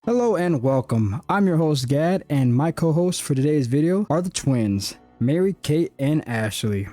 Hello and welcome. I'm your host Gadd, and my co-hosts for today's video are the twins, Mary, Kate, and Ashley.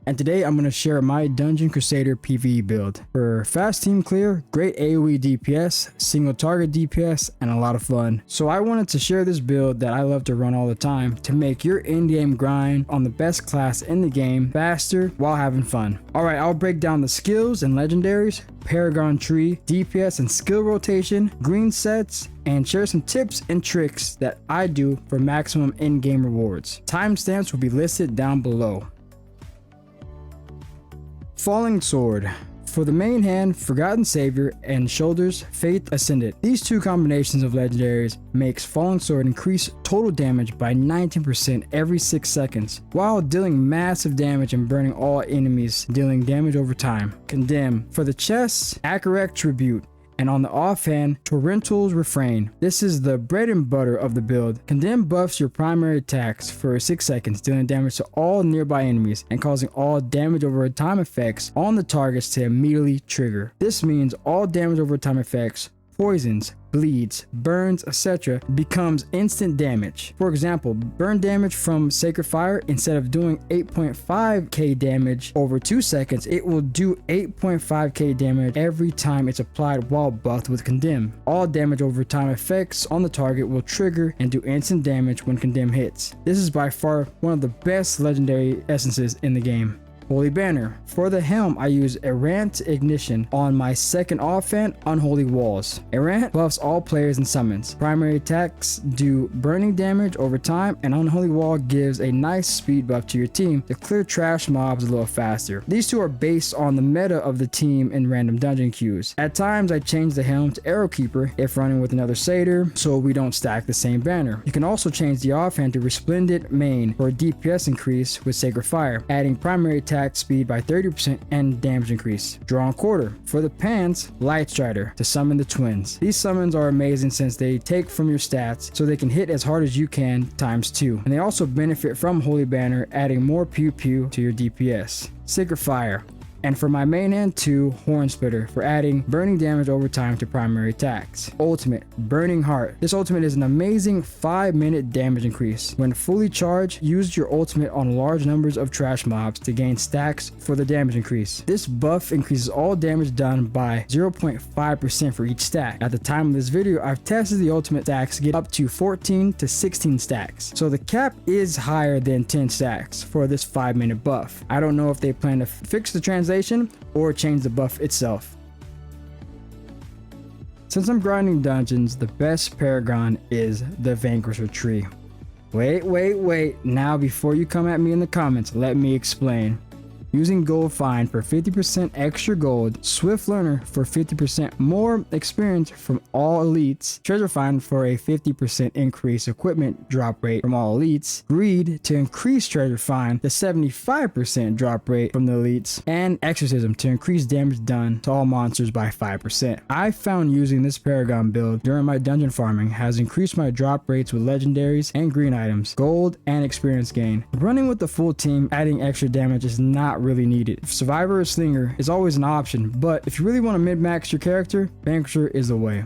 And today I'm going to share my Dungeon Crusader PvE build for fast team clear, great AoE DPS, single target DPS, and a lot of fun. So I wanted to share this build that I love to run all the time to make your in-game grind on the best class in the game faster while having fun. Alright, I'll break down the skills and legendaries, Paragon tree, DPS and skill rotation, green sets, and share some tips and tricks that I do for maximum in-game rewards. Timestamps will be listed down below. Falling Sword. For the main hand, Forgotten Savior, and shoulders, Faith Ascendant. These two combinations of legendaries makes Falling Sword increase total damage by 19% every 6 seconds, while dealing massive damage and burning all enemies, dealing damage over time. Condemn. For the chest, Akarak Tribute. And on the offhand, Torrential's Refrain. This is the bread and butter of the build. Condemn buffs your primary attacks for 6 seconds, dealing damage to all nearby enemies and causing all damage over time effects on the targets to immediately trigger. This means all damage over time effects, poisons, bleeds, burns, etc. becomes instant damage. For example, burn damage from Sacred Fire, instead of doing 8.5k damage over 2 seconds, it will do 8.5k damage every time it's applied while buffed with Condemn. All damage over time effects on the target will trigger and do instant damage when Condemn hits. This is by far one of the best legendary essences in the game. Holy Banner. For the helm, I use Errant Ignition on my second offhand, Unholy Walls. Errant buffs all players and summons. Primary attacks do burning damage over time, and Unholy Wall gives a nice speed buff to your team to clear trash mobs a little faster. These two are based on the meta of the team in random dungeon queues. At times, I change the helm to Arrow Keeper if running with another satyr, so we don't stack the same banner. You can also change the offhand to Resplendent Main for a DPS increase with Sacred Fire, adding primary attack speed by 30% and damage increase. Drawn Quarter. For the pants, Light Strider to summon the twins. These summons are amazing since they take from your stats, so they can hit as hard as you can times 2. And they also benefit from Holy Banner, adding more pew pew to your DPS. Sacred Fire. And for my main hand 2, Horn Splitter for adding burning damage over time to primary attacks. Ultimate, Burning Heart. This ultimate is an amazing 5-minute damage increase. When fully charged, use your ultimate on large numbers of trash mobs to gain stacks for the damage increase. This buff increases all damage done by 0.5% for each stack. At the time of this video, I've tested the ultimate stacks to get up to 14 to 16 stacks. So the cap is higher than 10 stacks for this 5-minute buff. I don't know if they plan to fix the translation or change the buff itself. Since I'm grinding dungeons, the best Paragon is the Vanquisher tree. Wait. Now before you come at me in the comments, let me explain. Using Gold Find for 50% extra gold, Swift Learner for 50% more experience from all elites, Treasure Find for a 50% increase equipment drop rate from all elites, Greed to increase Treasure Find to 75% drop rate from the elites, and Exorcism to increase damage done to all monsters by 5%. I found using this Paragon build during my dungeon farming has increased my drop rates with legendaries and green items, gold, and experience gain. Running with the full team, adding extra damage is not really needed. Survivor or Slinger is always an option, but if you really want to min-max your character, Vanquisher is the way.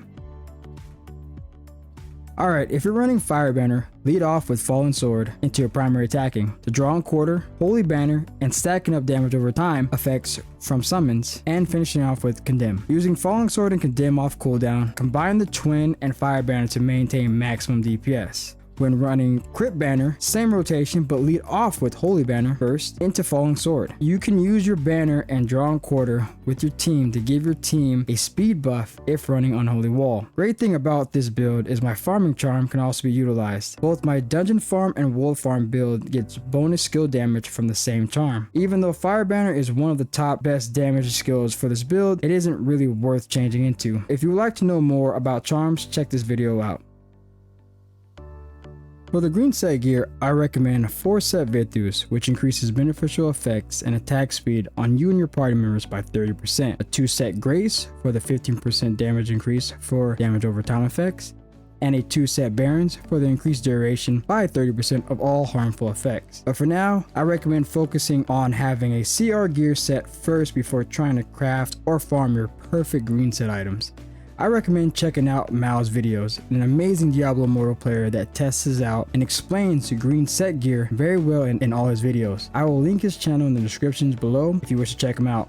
Alright, if you're running Fire Banner, lead off with Fallen Sword into your primary attacking. The Drawn Quarter, Holy Banner, and stacking up damage over time effects from summons, and finishing off with Condemn. Using Falling Sword and Condemn off cooldown, combine the Twin and Fire Banner to maintain maximum DPS. When running Crit Banner, same rotation, but lead off with Holy Banner first into Falling Sword. You can use your banner and Drawn Quarter with your team to give your team a speed buff if running Unholy Wall. Great thing about this build is my farming charm can also be utilized. Both my dungeon farm and wolf farm build gets bonus skill damage from the same charm. Even though Fire Banner is one of the top best damage skills for this build, it isn't really worth changing into. If you would like to know more about charms, check this video out. For the green set gear, I recommend 4 set Vithus, which increases beneficial effects and attack speed on you and your party members by 30%. A 2 set Grace for the 15% damage increase for damage over time effects, and a 2 set Barons for the increased duration by 30% of all harmful effects. But for now, I recommend focusing on having a CR gear set first before trying to craft or farm your perfect green set items. I recommend checking out Mal's videos, an amazing Diablo Immortal player that tests out and explains the green set gear very well in all his videos. I will link his channel in the descriptions below if you wish to check him out.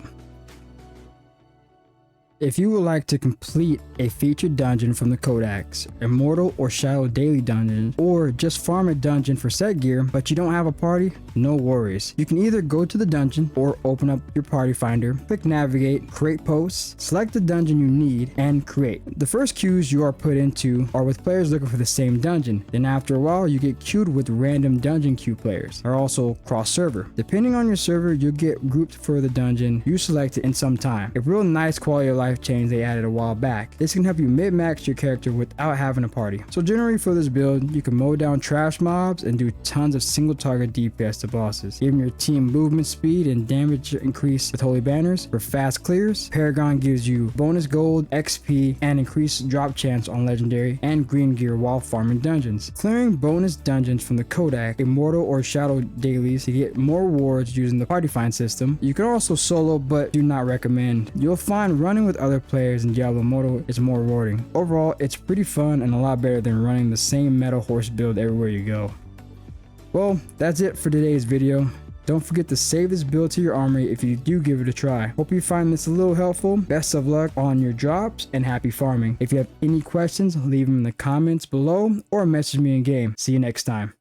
If you would like to complete a featured dungeon from the Codex, Immortal or Shadow daily dungeon, or just farm a dungeon for set gear but you don't have a party, no worries. You can either go to the dungeon or open up your party finder, click navigate, create posts, select the dungeon you need, and create. The first queues you are put into are with players looking for the same dungeon. Then after a while you get queued with random dungeon queue players, or also cross server. Depending on your server, you'll get grouped for the dungeon you selected in some time. A real nice quality of life change they added a while back. This can help you min-max your character without having a party. So generally for this build, you can mow down trash mobs and do tons of single target DPS to bosses, giving your team movement speed and damage increase with holy banners. For fast clears, Paragon gives you bonus gold, XP, and increased drop chance on legendary and green gear while farming dungeons. Clearing bonus dungeons from the Codex, Immortal or Shadow dailies to get more rewards using the party find system. You can also solo, but do not recommend. You'll find running with other players in Diablo Immortal is more rewarding. Overall, it's pretty fun and a lot better than running the same meta horse build everywhere you go. Well, that's it for today's video. Don't forget to save this build to your armory if you do give it a try. Hope you find this a little helpful. Best of luck on your drops and happy farming. If you have any questions, leave them in the comments below or message me in game. See you next time.